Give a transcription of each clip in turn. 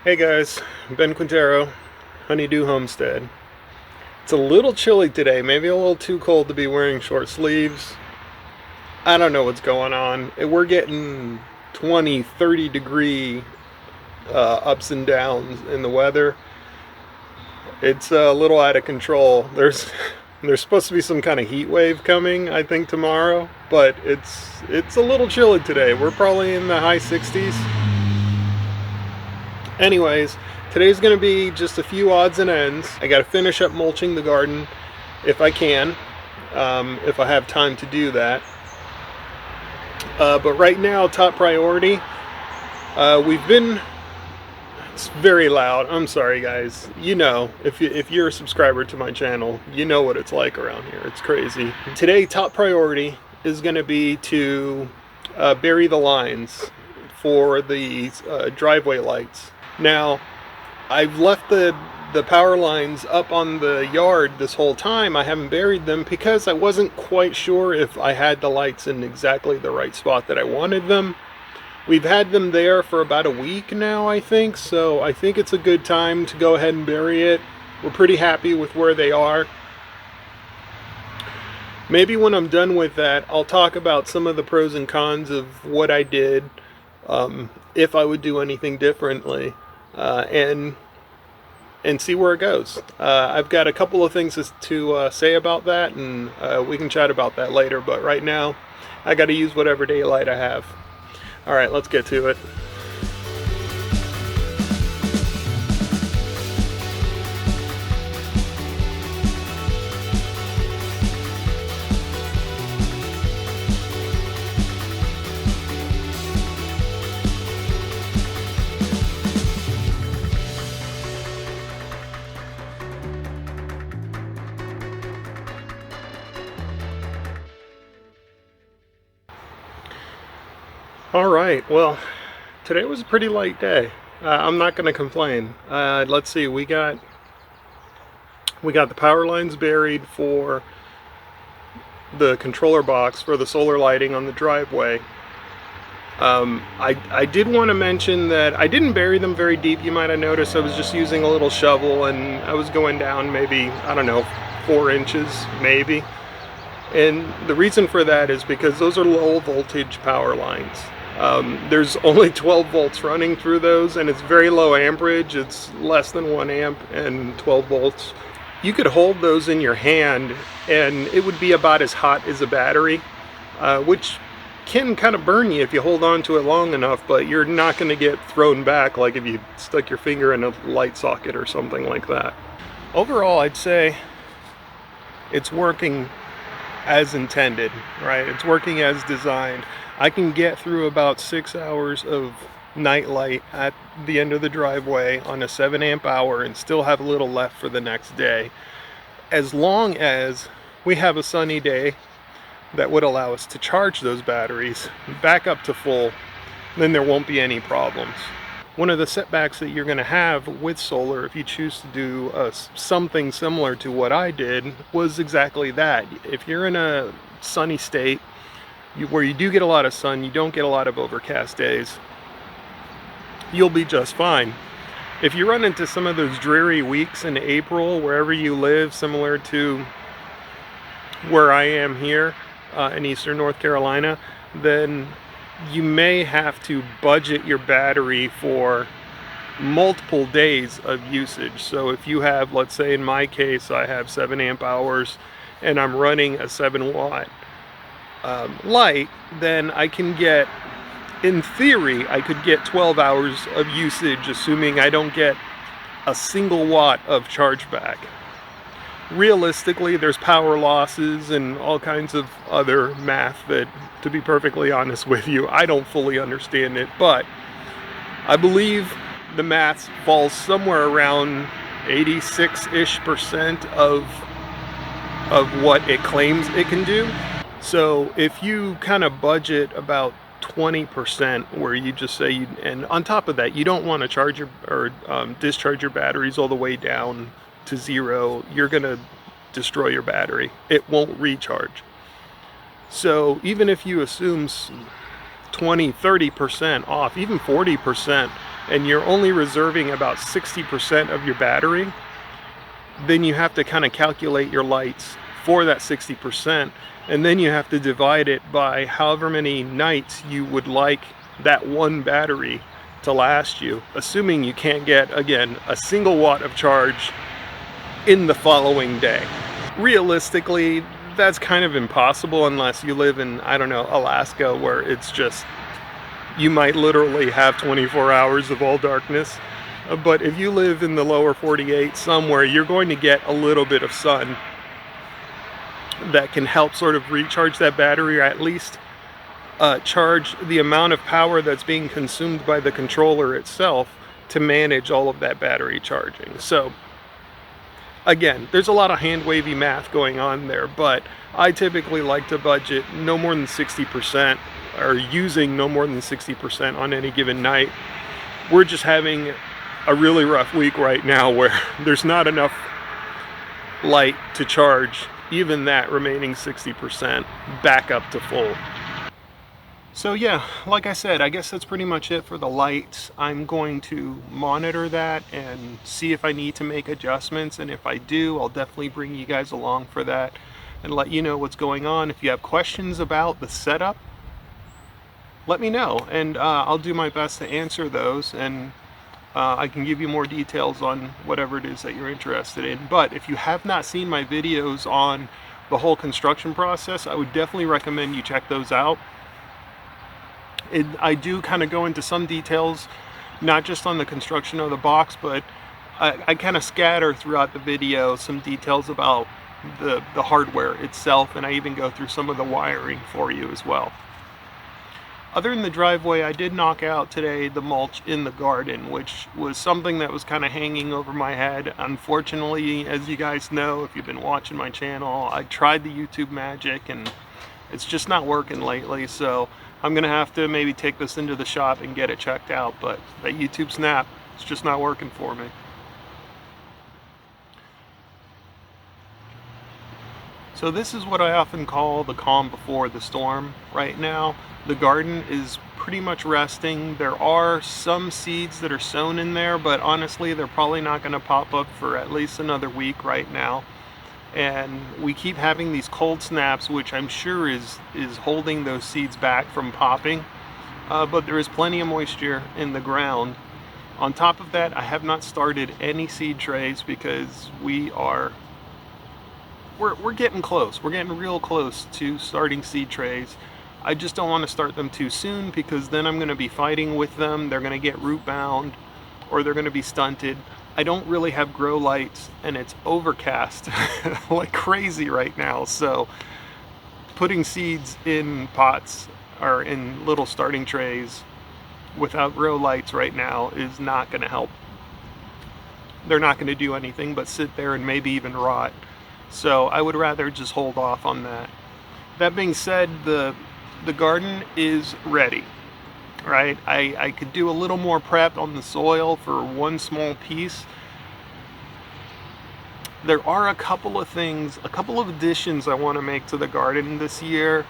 Hey guys, Ben Quintero, Honeydew Homestead. It's a little chilly today, maybe a little too cold to be wearing short sleeves. I don't know what's going on. We're getting 20, 30 degree ups and downs in the weather. It's a little out of control. There's supposed to be some kind of heat wave coming, I think tomorrow, but it's a little chilly today. We're probably in the high 60s. Anyways, today's going to be just a few odds and ends. I got to finish up mulching the garden if I can, if I have time to do that. But right now, top priority, it's very loud. I'm sorry guys. You know, if you're a subscriber to my channel, you know what it's like around here. It's crazy. Today, top priority is going to be to bury the lines for the driveway lights. Now, I've left the power lines up on the yard this whole time. I haven't buried them because I wasn't quite sure if I had the lights in exactly the right spot that I wanted them. We've had them there for about a week now, I think, so I think it's a good time to go ahead and bury it. We're pretty happy with where they are. Maybe when I'm done with that, I'll talk about some of the pros and cons of what I did, if I would do anything differently. And see where it goes. I've got a couple of things to say about that, and we can chat about that later, but right now I got to use whatever daylight I have. Alright, let's get to it. Alright, well, today was a pretty light day. I'm not going to complain. Let's see, we got the power lines buried for the controller box for the solar lighting on the driveway. I did want to mention that I didn't bury them very deep. You might have noticed I was just using a little shovel, and I was going down maybe, I don't know, 4 inches maybe. And the reason for that is because those are low voltage power lines. There's only 12 volts running through those, and it's very low amperage. It's less than 1 amp and 12 volts. You could hold those in your hand and it would be about as hot as a battery, which can kind of burn you if you hold on to it long enough, but you're not going to get thrown back like if you stuck your finger in a light socket or something like that. Overall, I'd say it's working as intended, right? It's working as designed. I can get through about 6 hours of night light at the end of the driveway on a 7 amp hour and still have a little left for the next day, as long as we have a sunny day that would allow us to charge those batteries back up to full. Then there won't be any problems. One of the setbacks that you're going to have with solar, if you choose to do something similar to what I did, was exactly that. If you're in a sunny state where you do get a lot of sun, you don't get a lot of overcast days, you'll be just fine. If you run into some of those dreary weeks in April, wherever you live, similar to where I am here in eastern North Carolina, then you may have to budget your battery for multiple days of usage. So if you have, let's say in my case, I have 7 amp hours and I'm running a 7 watt light, then I can get, in theory, I could get 12 hours of usage, assuming I don't get a single watt of charge back. Realistically, there's power losses and all kinds of other math that, to be perfectly honest with you, I don't fully understand it, but I believe the math falls somewhere around 86-ish% of what it claims it can do. So if you kind of budget about 20%, where you just say, and on top of that, you don't want to charge your or discharge your batteries all the way down to 0, you're going to destroy your battery. It won't recharge. So even if you assume 20, 30% off, even 40% and you're only reserving about 60% of your battery, then you have to kind of calculate your lights for that 60%, and then you have to divide it by however many nights you would like that one battery to last you, assuming you can't get, again, a single watt of charge in the following day. Realistically, that's kind of impossible unless you live in, I don't know, Alaska, where it's just, you might literally have 24 hours of all darkness. But if you live in the lower 48 somewhere, you're going to get a little bit of sun that can help sort of recharge that battery, or at least charge the amount of power that's being consumed by the controller itself to manage all of that battery charging. So again, there's a lot of hand-wavy math going on there, but I typically like to budget no more than 60%, or using no more than 60% on any given night. We're just having a really rough week right now where there's not enough light to charge even that remaining 60% back up to full. So yeah, like I said, I guess that's pretty much it for the lights. I'm going to monitor that and see if I need to make adjustments, and if I do, I'll definitely bring you guys along for that and let you know what's going on. If you have questions about the setup, let me know, and I'll do my best to answer those, and I can give you more details on whatever it is that you're interested in. But if you have not seen my videos on the whole construction process, I would definitely recommend you check those out. I do kind of go into some details, not just on the construction of the box, but I kind of scatter throughout the video some details about the hardware itself, and I even go through some of the wiring for you as well. Other than the driveway, I did knock out today the mulch in the garden, which was something that was kind of hanging over my head. Unfortunately, as you guys know, if you've been watching my channel, I tried the YouTube magic and it's just not working lately, so I'm gonna have to maybe take this into the shop and get it checked out, but that YouTube snap, it's just not working for me. So this is what I often call the calm before the storm right now. The garden is pretty much resting. There are some seeds that are sown in there, but honestly, they're probably not gonna pop up for at least another week right now. And we keep having these cold snaps, which I'm sure is holding those seeds back from popping, but there is plenty of moisture in the ground. On top of that, I have not started any seed trays because we're getting close. We're getting real close to starting seed trays. I just don't want to start them too soon, because then I'm going to be fighting with them. They're going to get root bound, or they're going to be stunted. I don't really have grow lights, and it's overcast like crazy right now, so putting seeds in pots or in little starting trays without grow lights right now is not going to help. They're not going to do anything but sit there and maybe even rot, so I would rather just hold off on that. That being said, the garden is ready. Right, I could do a little more prep on the soil for one small piece. There are a couple of things, a couple of additions I want to make to the garden this year.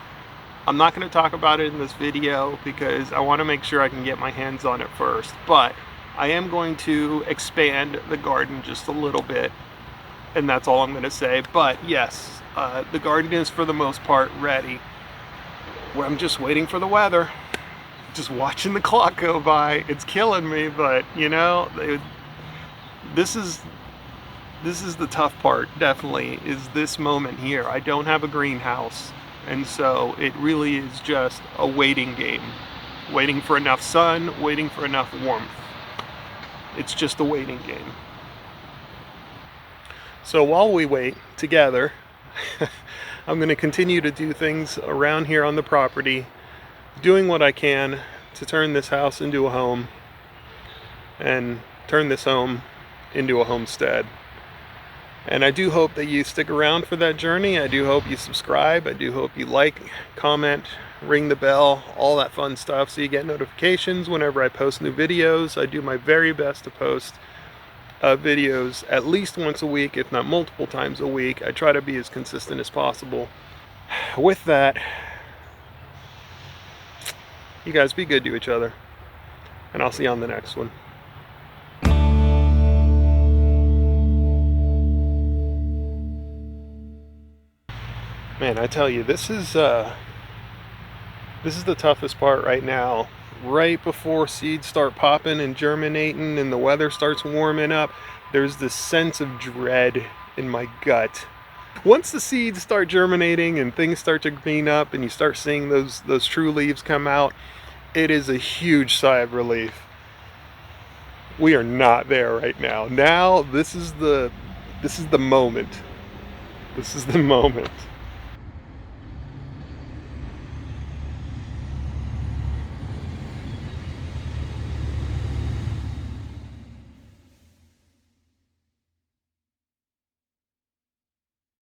I'm not going to talk about it in this video because I want to make sure I can get my hands on it first, but I am going to expand the garden just a little bit, and that's all I'm going to say. But yes, the garden is for the most part ready. I'm just waiting for the weather. Just watching the clock go by, it's killing me, but you know, this is the tough part, definitely, is this moment here. I don't have a greenhouse, and so it really is just a waiting game. Waiting for enough sun, waiting for enough warmth. It's just a waiting game. So while we wait together, I'm going to continue to do things around here on the property, doing what I can to turn this house into a home and turn this home into a homestead. And I do hope that you stick around for that journey. I do hope you subscribe. I do hope you like, comment, ring the bell, all that fun stuff, so you get notifications whenever I post new videos. I do my very best to post videos at least once a week, if not multiple times a week. I try to be as consistent as possible. With that, you guys be good to each other. and I'll see you on the next one. Man, I tell you, this is the toughest part right now. Right before seeds start popping and germinating and the weather starts warming up, there's this sense of dread in my gut. Once the seeds start germinating and things start to green up and you start seeing those true leaves come out, it is a huge sigh of relief. We are not there right now. Now this is the moment. This is the moment.